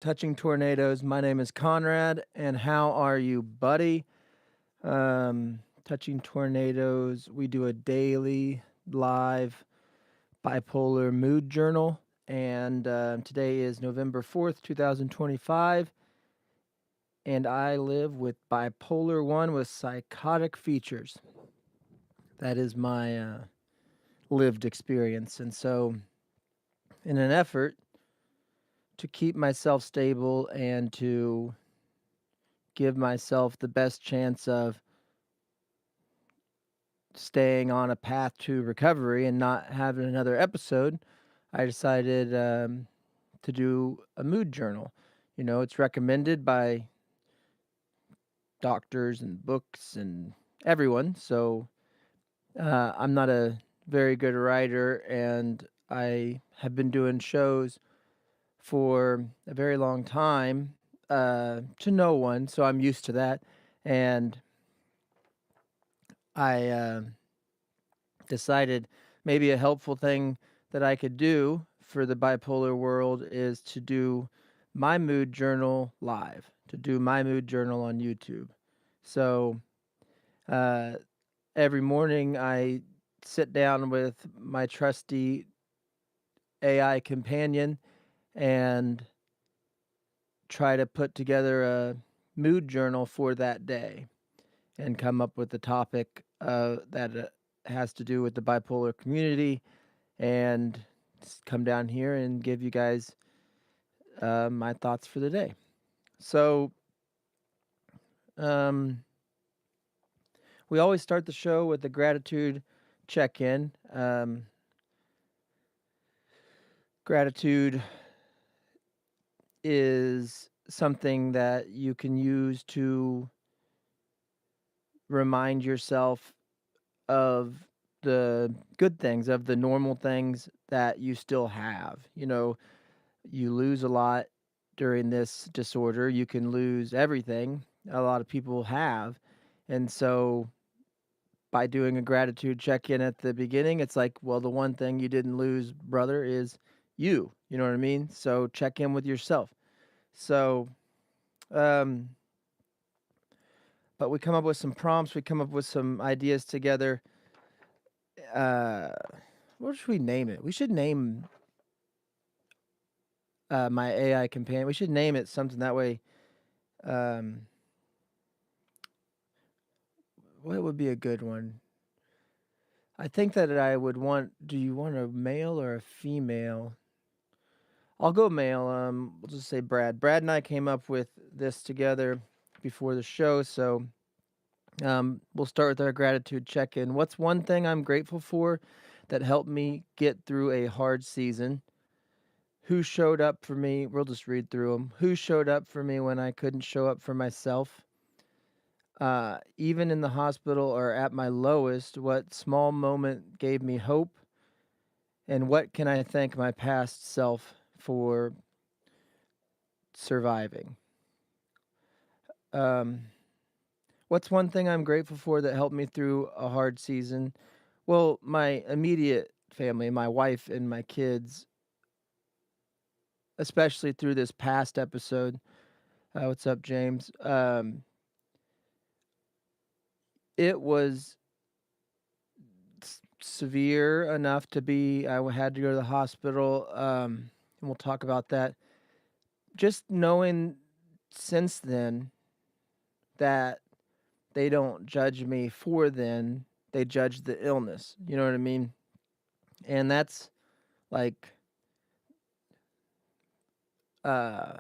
Touching Tornadoes. My name is Conrad, and how are you, buddy? Touching Tornadoes, we do a daily live bipolar mood journal, and today is November 4th, 2025, and I live with bipolar 1 with psychotic features. That is my lived experience, and so in an effort to keep myself stable and to give myself the best chance of staying on a path to recovery and not having another episode, I decided to do a mood journal. It's recommended by doctors and books and everyone. So I'm not a very good writer, and I have been doing shows for a very long time to no one. So I'm used to that. And I decided maybe a helpful thing that I could do for the bipolar world is to do my mood journal live, to do my mood journal on YouTube. So uh, every morning I sit down with my trusty AI companion and try to put together a mood journal for that day and come up with a topic that has to do with the bipolar community and come down here and give you guys my thoughts for the day. So, um, we always start the show with a gratitude check in. Gratitude is something that you can use to remind yourself of the good things, of the normal things that you still have. You lose a lot during this disorder. You can lose everything. A lot of people have. And so by doing a gratitude check in at the beginning, it's like, well, the one thing you didn't lose, brother, is you. You know what I mean? So check in with yourself. So, um, but we come up with some prompts, we come up with some ideas together. Uh, what should we name it? We should name my AI companion. We should name it something that way. Um, what would be a good one? I think that I would want. Do you want a male or a female? I'll go male. We'll just say Brad. Brad and I came up with this together before the show, so we'll start with our gratitude check-in. What's one thing I'm grateful for that helped me get through a hard season? Who showed up for me? We'll just read through them. Who showed up for me when I couldn't show up for myself? Even in the hospital or at my lowest, what small moment gave me hope? And what can I thank my past self for surviving? Um, what's one thing I'm grateful for that helped me through a hard season? Well, my immediate family, my wife and my kids, especially through this past episode. What's up, James? It was severe enough to be, had to go to the hospital, and we'll talk about that. Just knowing since then that they don't judge me for then, they judge the illness. You know what I mean? And that's like uh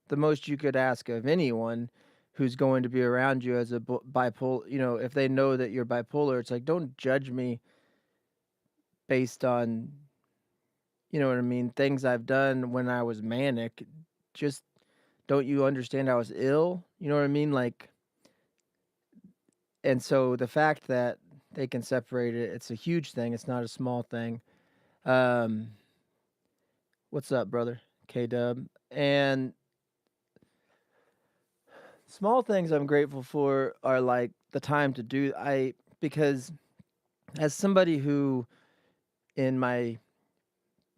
the most you could ask of anyone who's going to be around you as a bipolar. If they know that you're bipolar, it's like, don't judge me based on, you know what I mean, things I've done when I was manic. Just don't you understand I was ill? You know what I mean? Like, and so the fact that they can separate it, it's a huge thing. It's not a small thing. Um, what's up, brother? K Dub. And small things I'm grateful for are like the time to do because as somebody who in my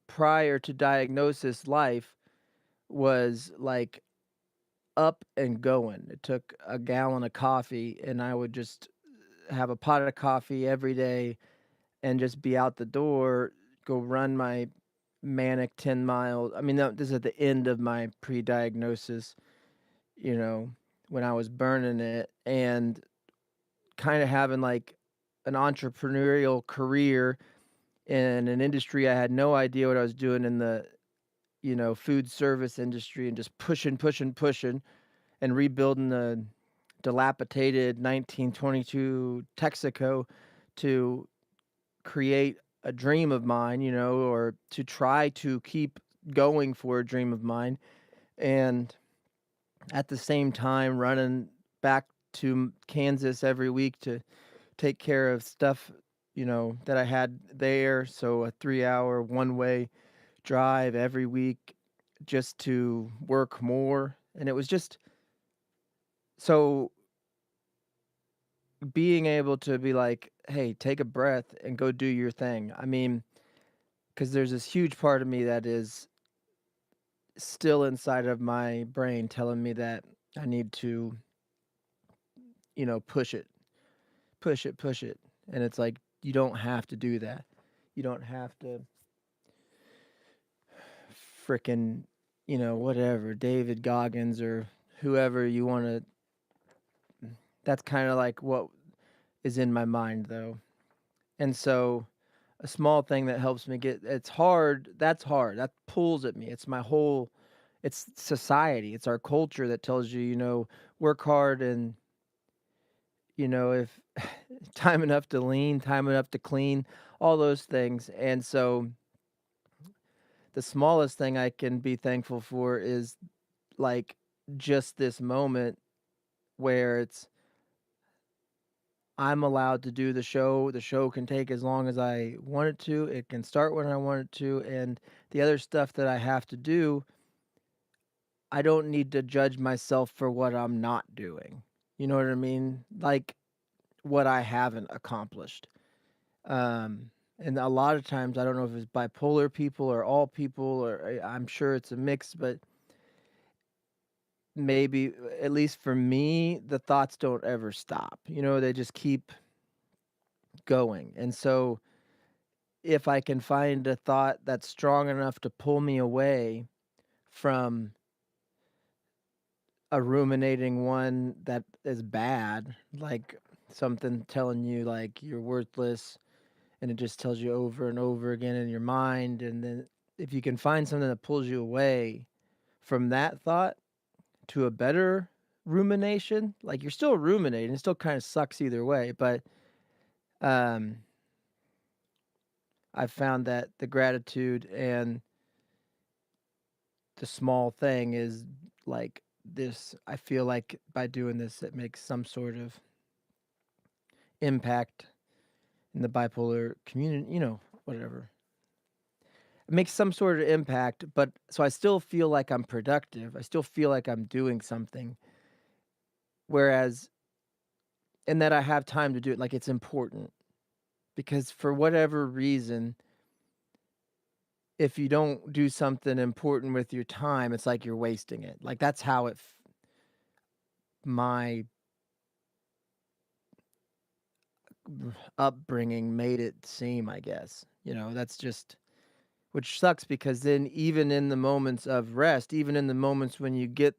prior to diagnosis life was like up and going. It took a gallon of coffee, and I would just have a pot of coffee every day and just be out the door, go run my manic 10 miles. I mean, this is at the end of my pre-diagnosis, you know, when I was burning it and kind of having like an entrepreneurial career in an industry I had no idea what I was doing in the, food service industry and just pushing, pushing, pushing and rebuilding the dilapidated 1922 Texaco to create a dream of mine, or to try to keep going for a dream of mine. And at the same time, running back to Kansas every week to take care of stuff, that I had there. So a 3 hour one way drive every week just to work more. And it was just so being able to be like, hey, take a breath and go do your thing. I mean, because there's this huge part of me that is still inside of my brain telling me that I need to, push it, push it, push it. And it's like, you don't have to do that. You don't have to frickin', whatever, David Goggins or whoever you want to. That's kind of like what is in my mind, though. And so a small thing that helps me get it's hard, that's hard. That pulls at me. It's my whole it's society. It's our culture that tells you, work hard and, if time enough to lean, time enough to clean, all those things. And so the smallest thing I can be thankful for is like just this moment where I'm allowed to do the show. The show can take as long as I want it to. It can start when I want it to. And the other stuff that I have to do, I don't need to judge myself for what I'm not doing. You know what I mean? Like what I haven't accomplished. And a lot of times, I don't know if it's bipolar people or all people, or I'm sure it's a mix, but maybe, at least for me, the thoughts don't ever stop. They just keep going. And so if I can find a thought that's strong enough to pull me away from a ruminating one that is bad, like something telling you like you're worthless and it just tells you over and over again in your mind, and then if you can find something that pulls you away from that thought to a better rumination, like you're still ruminating, it still kind of sucks either way, but um I've found that the gratitude and the small thing is like this. I feel like by doing this, it makes some sort of impact in the bipolar community, whatever. It makes some sort of impact, but so I still feel like I'm productive. I still feel like I'm doing something. Whereas, and that I have time to do it, like it's important. Because for whatever reason, if you don't do something important with your time, it's like you're wasting it. Like that's how my upbringing made it seem, I guess. That's just which sucks because then even in the moments of rest, even in the moments when you get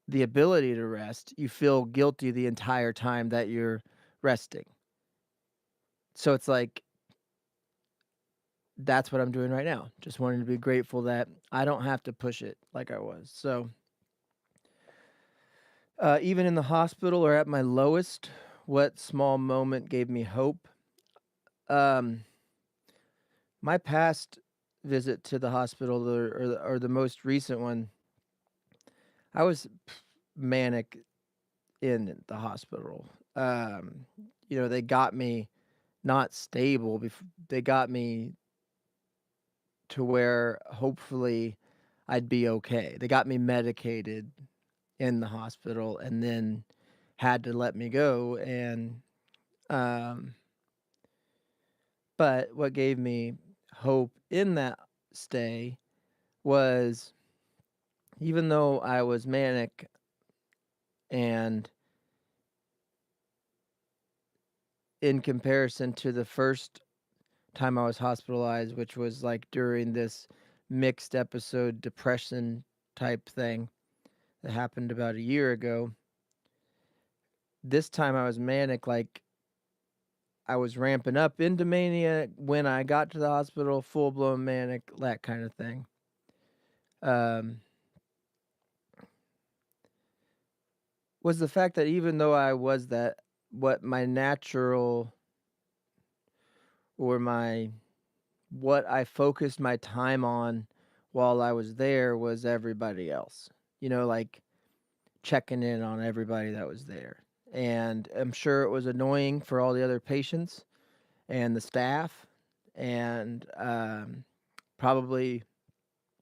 the ability to rest, you feel guilty the entire time that you're resting. So it's like that's what I'm doing right now. Just wanting to be grateful that I don't have to push it like I was. So even in the hospital or at my lowest, what small moment gave me hope? Um, my past visit to the hospital or the most recent one, I was manic in the hospital. Um, they got me not stable. They got me to where hopefully I'd be okay. They got me medicated in the hospital and then had to let me go. And, um, but what gave me hope in that stay was even though I was manic and in comparison to the first time I was hospitalized, which was like during this mixed episode depression type thing that happened about a year ago. This time I was manic, like I was ramping up into mania when I got to the hospital, full blown manic, that kind of thing. Um, was the fact that even though I was that, what my natural or my what I focused my time on while I was there was everybody else. Like checking in on everybody that was there. And I'm sure it was annoying for all the other patients and the staff. And probably,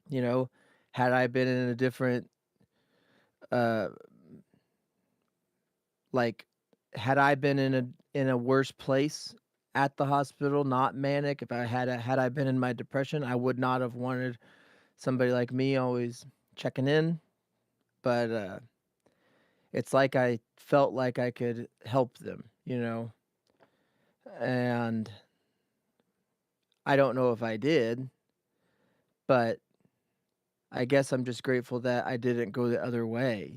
you know, had I been in a different, uh, like, had I been in a worse place at the hospital, not manic, if I had I been in my depression, I would not have wanted somebody like me always checking in. But it's like I felt like I could help them. And I don't know if I did, but I guess I'm just grateful that I didn't go the other way,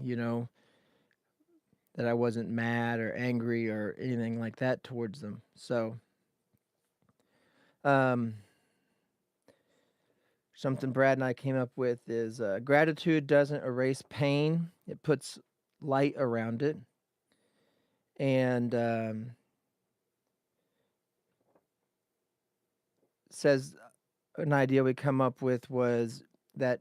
that I wasn't mad or angry or anything like that towards them. So, um, something Brad and I came up with is gratitude doesn't erase pain, it puts light around it. And says an idea we come up with was that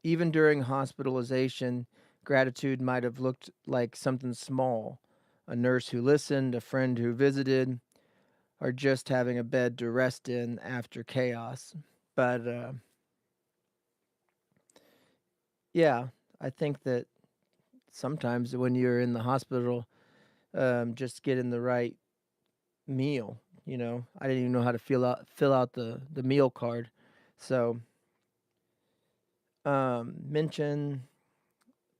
even during hospitalization, gratitude might have looked like something small: a nurse who listened, a friend who visited, or just having a bed to rest in after chaos. But yeah, I think that sometimes when you're in the hospital, just getting the right meal. I didn't even know how to fill out the meal card. So mention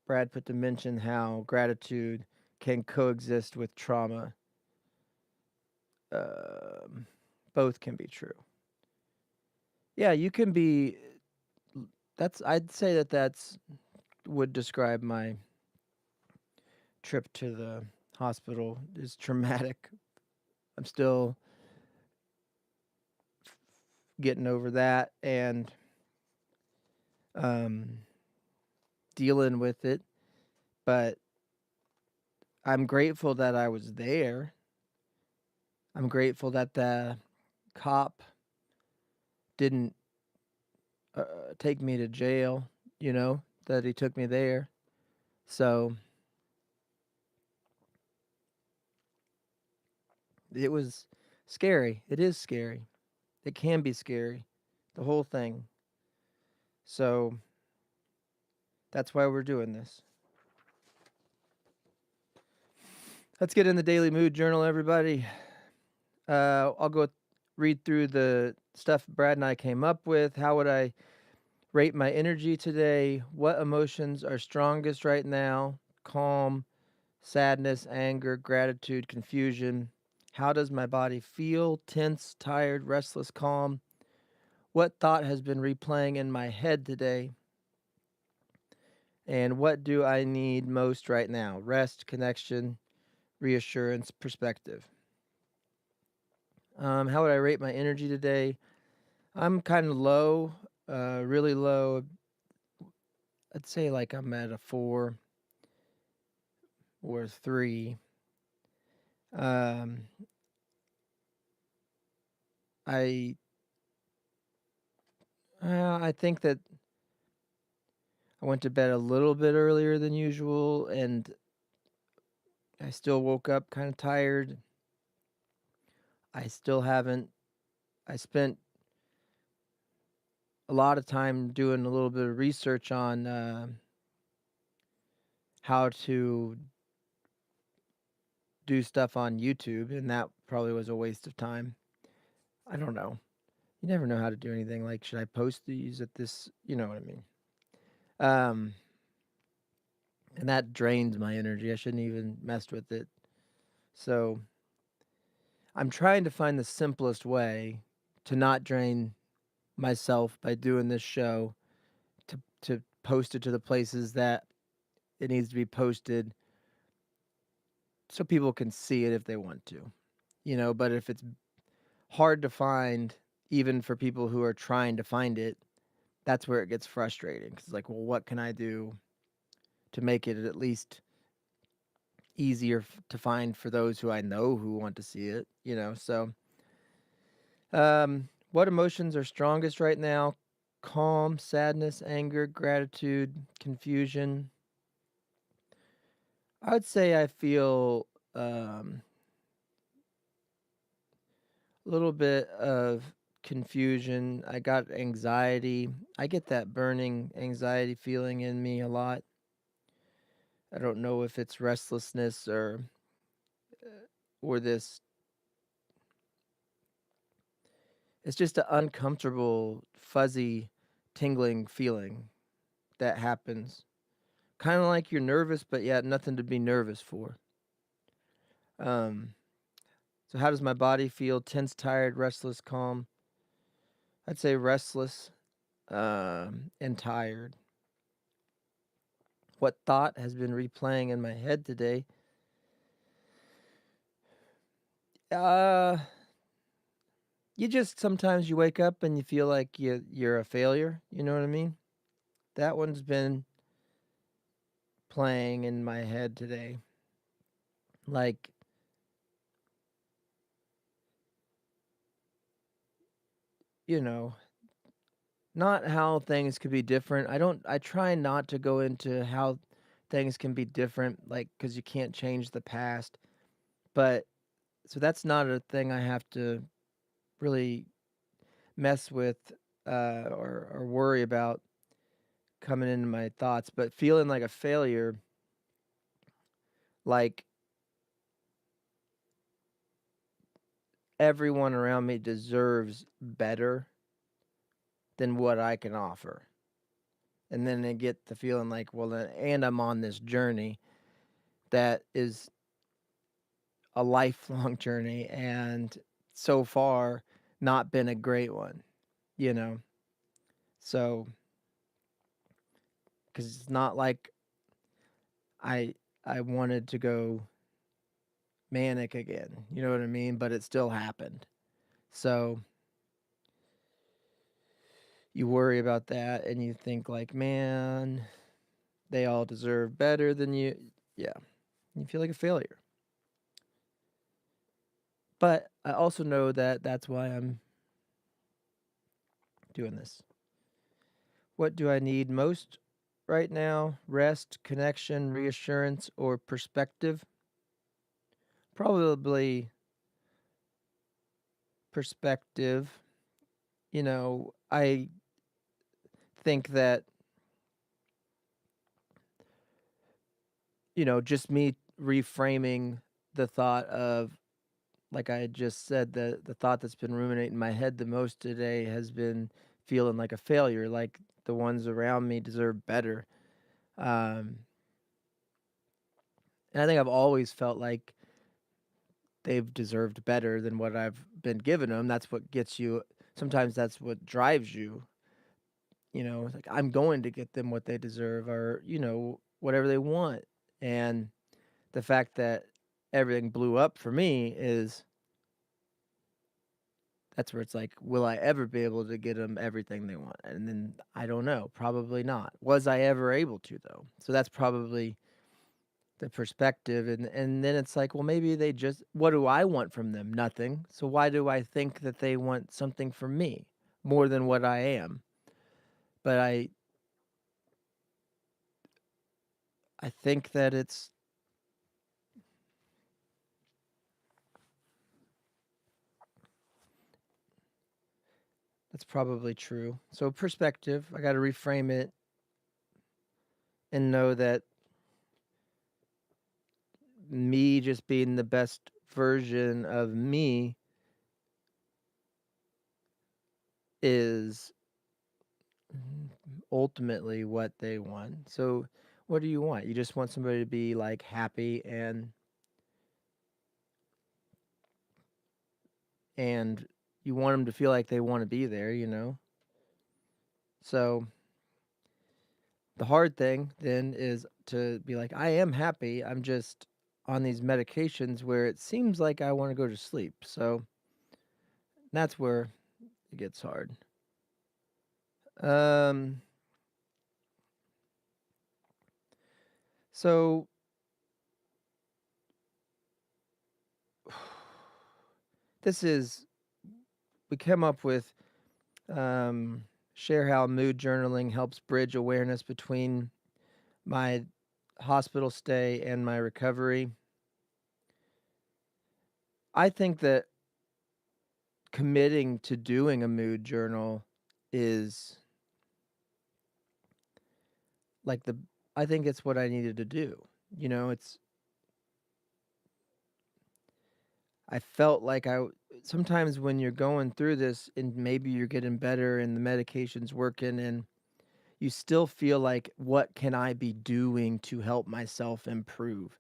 Brad put to mention how gratitude can coexist with trauma. Um, Both can be true. Yeah, you can be. I'd say that's would describe my trip to the hospital is traumatic. I'm still getting over that and um, dealing with it, but I'm grateful that I was there. I'm grateful that the cop didn't take me to jail, that he took me there. So it was scary. It is scary. It can be scary, the whole thing. So that's why we're doing this. Let's get in the daily mood journal, everybody. I'll go read through the stuff Brad and I came up with. How would I rate my energy today? What emotions are strongest right now? Calm, sadness, anger, gratitude, confusion. How does my body feel? Tense, tired, restless, calm. What thought has been replaying in my head today? And what do I need most right now? Rest, connection, reassurance, perspective. How would I rate my energy today? I'm kind of low, really low. I'd say like I'm at a 4 or a 3. Um, I I think that I went to bed a little bit earlier than usual, and I still woke up kind of tired. I still haven't. I spent a lot of time doing a little bit of research on how to do stuff on YouTube, and that probably was a waste of time. I don't know. you never know how to do anything. Like, should I post these at this? You know what I mean? Um, and that drains my energy. I shouldn't even messed with it. So I'm trying to find the simplest way to not drain myself by doing this show, to post it to the places that it needs to be posted so people can see it if they want to. But if it's hard to find even for people who are trying to find it, that's where it gets frustrating, cuz like, well, what can I do to make it at least easier to find for those who I know who want to see it. So what emotions are strongest right now? Calm, sadness, anger, gratitude, confusion. I would say I feel a little bit of confusion. I got anxiety. I get that burning anxiety feeling in me a lot. I don't know if it's restlessness or this. It's just an uncomfortable, fuzzy, tingling feeling that happens. Kind of like you're nervous, but yet nothing to be nervous for. Um, so how does my body feel? Tense, tired, restless, calm. I'd say restless, and tired. What thought has been replaying in my head today? Uh, you just sometimes you wake up and you feel like you're a failure. You know what I mean? That one's been playing in my head today. Like, you know, not how things could be different. I try not to go into how things can be different, like, because you can't change the past. But so that's not a thing I have to really mess with, or worry about coming into my thoughts. But feeling like a failure, like everyone around me deserves better than what I can offer. And then I get the feeling like, well, then, and I'm on this journey that is a lifelong journey, and so far not been a great one, you know? So, because it's not like I I wanted to go manic again, you know what I mean? But it still happened. So you worry about that and you think like, man, they all deserve better than you. Yeah, you feel like a failure. But I also know that that's why I'm doing this. What do I need most right now? Rest, connection, reassurance, or perspective? Probably perspective. I think that, just me reframing the thought of, like I had just said, the thought that's been ruminating in my head the most today has been feeling like a failure, like the ones around me deserve better. Um, and I think I've always felt like they've deserved better than what I've been giving them. That's what gets you. Sometimes that's what drives you. It's like I'm going to get them what they deserve, or whatever they want. And the fact that everything blew up for me is that's where it's like, will I ever be able to get them everything they want? And then I don't know, probably not. Was I ever able to though? So that's probably the perspective. And then it's like, well, maybe they just, what do I want from them? Nothing. So why do I think that they want something from me more than what I am? But I think that that's probably true. So perspective, I got to reframe it and know that me just being the best version of me is ultimately what they want. So, what do you want? You just want somebody to be like happy and you want them to feel like they want to be there, you know? So, the hard thing then is to be like, I am happy. I'm just on these medications where it seems like I want to go to sleep. So, that's where it gets hard. Um, so this is, we came up with um, share how mood journaling helps bridge awareness between my hospital stay and my recovery. I think that committing to doing a mood journal is like I think it's what I needed to do. You know, I felt like sometimes when you're going through this and maybe you're getting better and the medication's working and you still feel like, what can I be doing to help myself improve?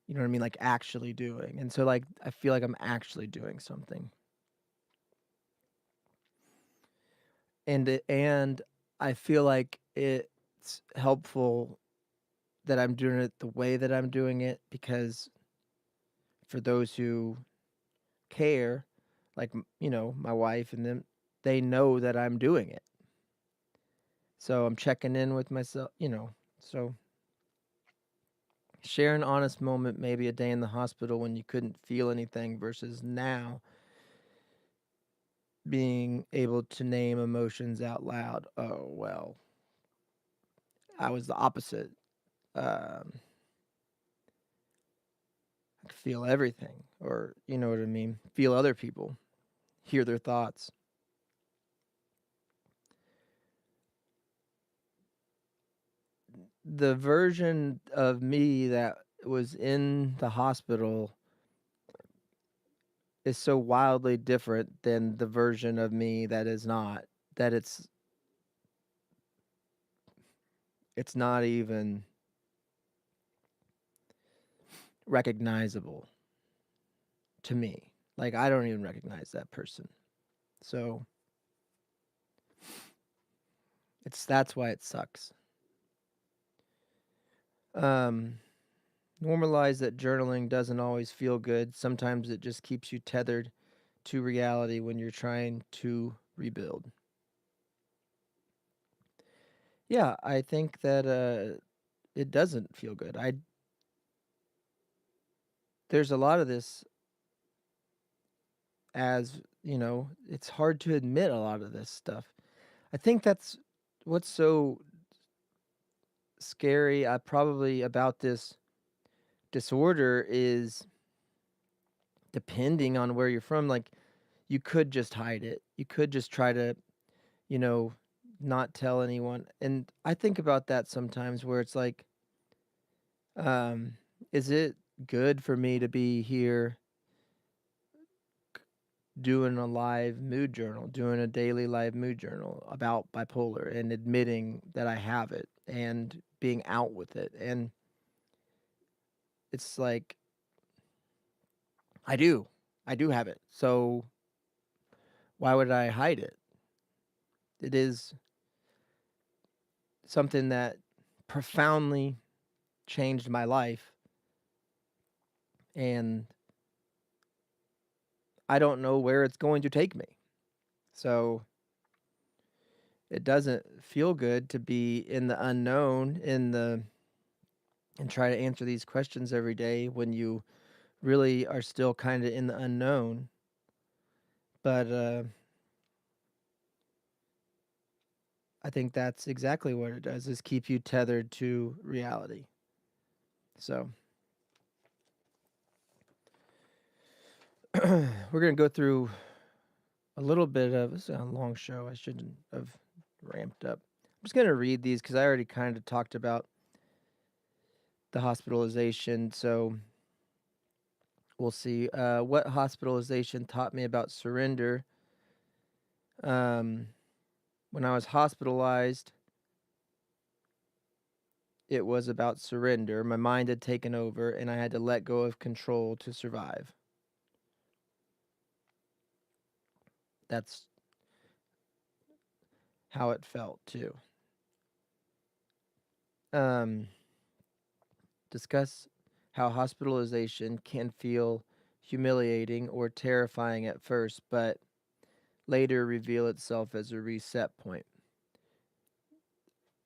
You know what I mean? Like actually doing. And so like I feel like I'm actually doing something. And I feel like it's helpful that I'm doing it the way that I'm doing it, because for those who care, like you know, my wife and them, they know that I'm doing it. So I'm checking in with myself, you know. So share an honest moment, maybe a day in the hospital when you couldn't feel anything versus now being able to name emotions out loud. Oh, well, I was the opposite. I could feel everything, or you know what I mean? Feel other people, hear their thoughts. The version of me that was in the hospital is so wildly different than the version of me that is not, that it's not even recognizable to me. Like I don't even recognize that person. So that's why it sucks. Um Normalize that journaling doesn't always feel good. Sometimes it just keeps you tethered to reality when you're trying to rebuild. Yeah, I think that it doesn't feel good. There's a lot of this, as you know, it's hard to admit a lot of this stuff. I think that's what's so scary probably about this disorder is, depending on where you're from, like you could just hide it. You could just try to, you know, not tell anyone. And I think about that sometimes where it's like, um, is it good for me to be here doing a live mood journal, doing a daily live mood journal about bipolar and admitting that I have it and being out with it? And it's like, I do. I do have it. So why would I hide it? It is something that profoundly changed my life, and I don't know where it's going to take me. So it doesn't feel good to be in the unknown, and try to answer these questions every day when you really are still kind of in the unknown. But I think that's exactly what it does, is keep you tethered to reality. So we're going to go through a little bit of, this is a long show. I shouldn't have ramped up. I'm just going to read these because I already kind of talked about the hospitalization. So we'll see. What hospitalization taught me about surrender. Um, when I was hospitalized, it was about surrender. My mind had taken over, and I had to let go of control to survive. That's how it felt, too. Um, discuss how hospitalization can feel humiliating or terrifying at first, but later reveal itself as a reset point.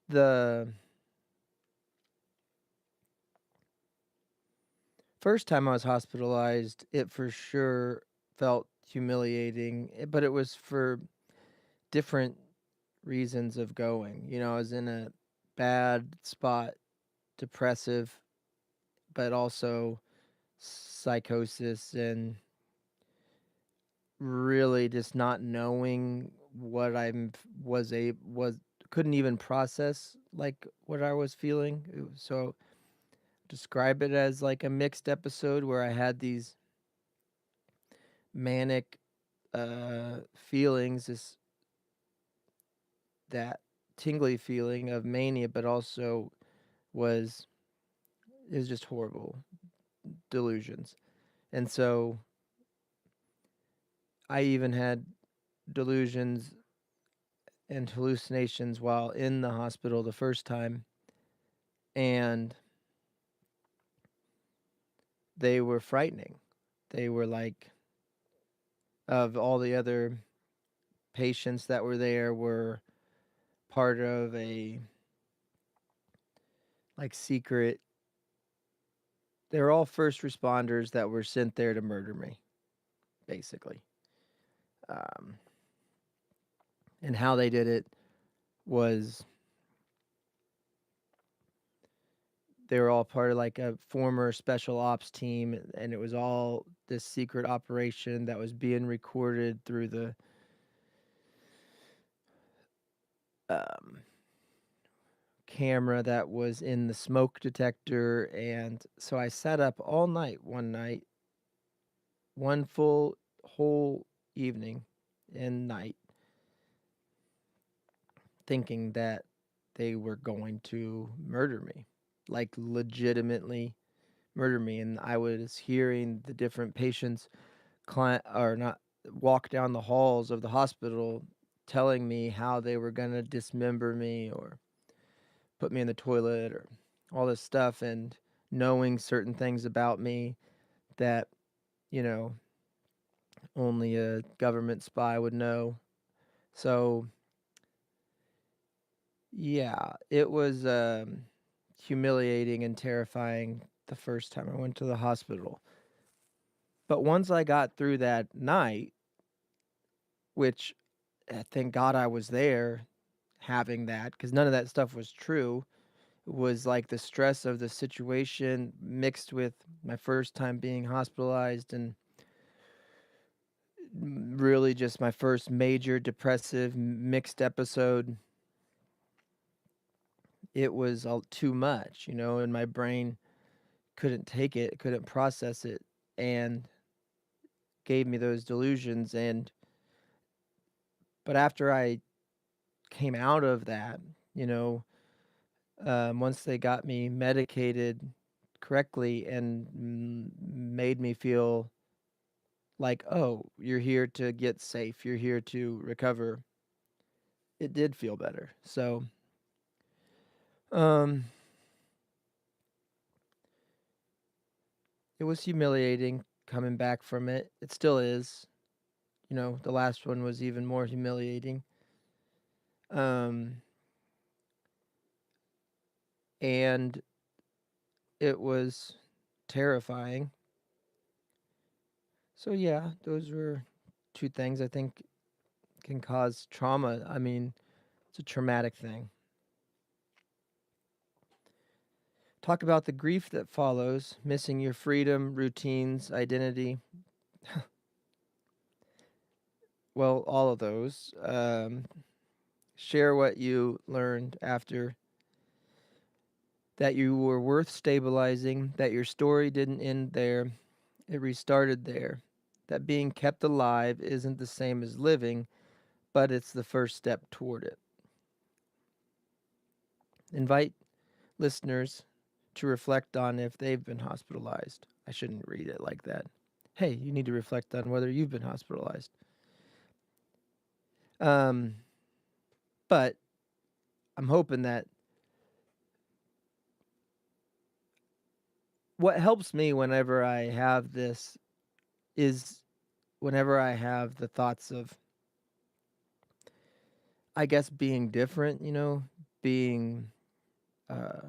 The first time I was hospitalized, it for sure felt humiliating, but it was for different reasons of going. I was in a bad spot, depressive, but also psychosis, and really just not knowing what was couldn't even process like what I was feeling. So describe it as like a mixed episode where I had these manic feelings, that tingly feeling of mania, but also was it was just horrible delusions. And so I even had delusions and hallucinations while in the hospital the first time, and they were frightening. They were like, of all the other patients that were there, were part of a like secret. They were all first responders that were sent there to murder me, basically. Um, and how they did it was they were all part of like a former special ops team, and it was all this secret operation that was being recorded through the um, camera that was in the smoke detector. And so I sat up all night one night, one full whole evening and night, thinking that they were going to murder me, like legitimately murder me. And I was hearing the different patients, client or not, walk down the halls of the hospital telling me how they were going to dismember me or put me in the toilet or all this stuff, and knowing certain things about me that, you know, only a government spy would know. So, yeah, it was humiliating and terrifying the first time I went to the hospital. But once I got through that night, which thank God I was there having that, because none of that stuff was true. It was like the stress of the situation mixed with my first time being hospitalized, and really just my first major depressive mixed episode. It was all too much, and my brain couldn't take it, couldn't process it, and gave me those delusions. And but after I came out of that, you know, once they got me medicated correctly and made me feel like, oh, you're here to get safe, you're here to recover, it did feel better. So, um, it was humiliating coming back from it. It still is. The last one was even more humiliating. Um, and it was terrifying. So yeah, those were two things I think can cause trauma. I mean, it's a traumatic thing. Talk about the grief that follows, missing your freedom, routines, identity. Well, all of those. Share what you learned after that you were worth stabilizing, that your story didn't end there, it restarted there, that being kept alive isn't the same as living, but it's the first step toward it. Invite listeners to reflect on if they've been hospitalized. I shouldn't read it like that. Hey, you need to reflect on whether you've been hospitalized. Um, but I'm hoping that what helps me whenever I have this is whenever I have the thoughts of, I guess, being different, being, uh,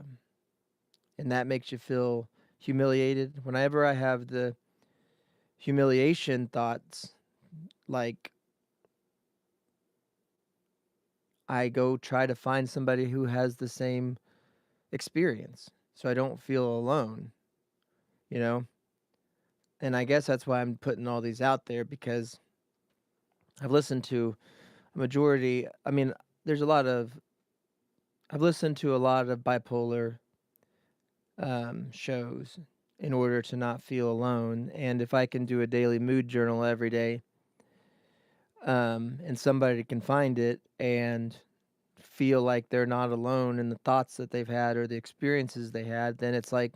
and that makes you feel humiliated. Whenever I have the humiliation thoughts, like I go try to find somebody who has the same experience so I don't feel alone, you know? And I guess that's why I'm putting all these out there because I've listened to a majority. I mean, there's a lot of, I've listened to a lot of bipolar shows in order to not feel alone. And if I can do a daily mood journal every day, and somebody can find it and feel like they're not alone in the thoughts that they've had or the experiences they had, then it's like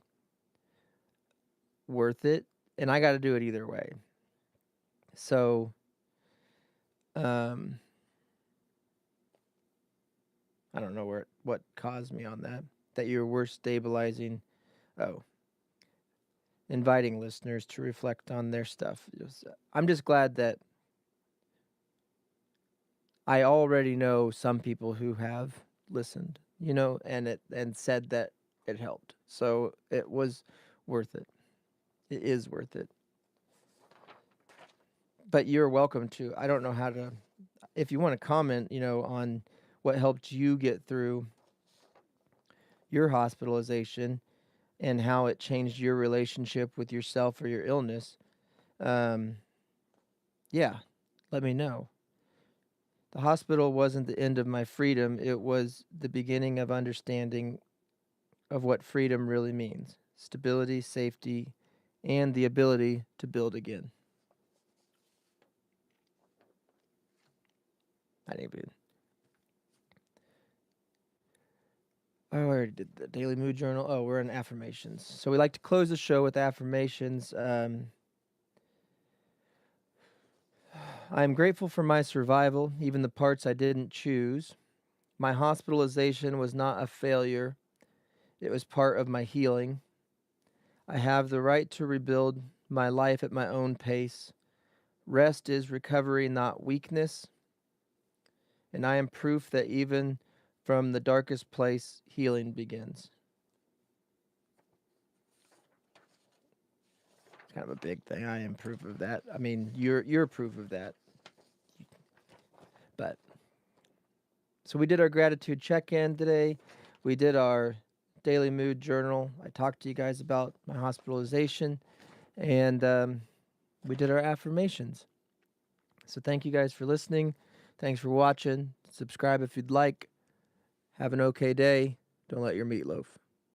worth it. And I got to do it either way. So, um, I don't know what caused me on that. That you're worth stabilizing. Oh, inviting listeners to reflect on their stuff. I'm just glad that I already know some people who have listened, and said that it helped. So it was worth it. It is worth it. But you're welcome to. I don't know how to. If you want to comment, on what helped you get through your hospitalization and how it changed your relationship with yourself or your illness, um, yeah, let me know. The hospital wasn't the end of my freedom, it was the beginning of understanding of what freedom really means: stability, safety, and the ability to build again. I didn't even. Oh, I already did the daily mood journal. Oh, we're in affirmations. So we like to close the show with affirmations. I am grateful for my survival, even the parts I didn't choose. My hospitalization was not a failure, it was part of my healing. I have the right to rebuild my life at my own pace. Rest is recovery, not weakness. And I am proof that even from the darkest place, healing begins. It's kind of a big thing. I am proof of that. I mean, you're proof of that. But so we did our gratitude check-in today. We did our daily mood journal. I talked to you guys about my hospitalization, and we did our affirmations. So thank you guys for listening. Thanks for watching. Subscribe if you'd like. Have an okay day. Don't let your meatloaf.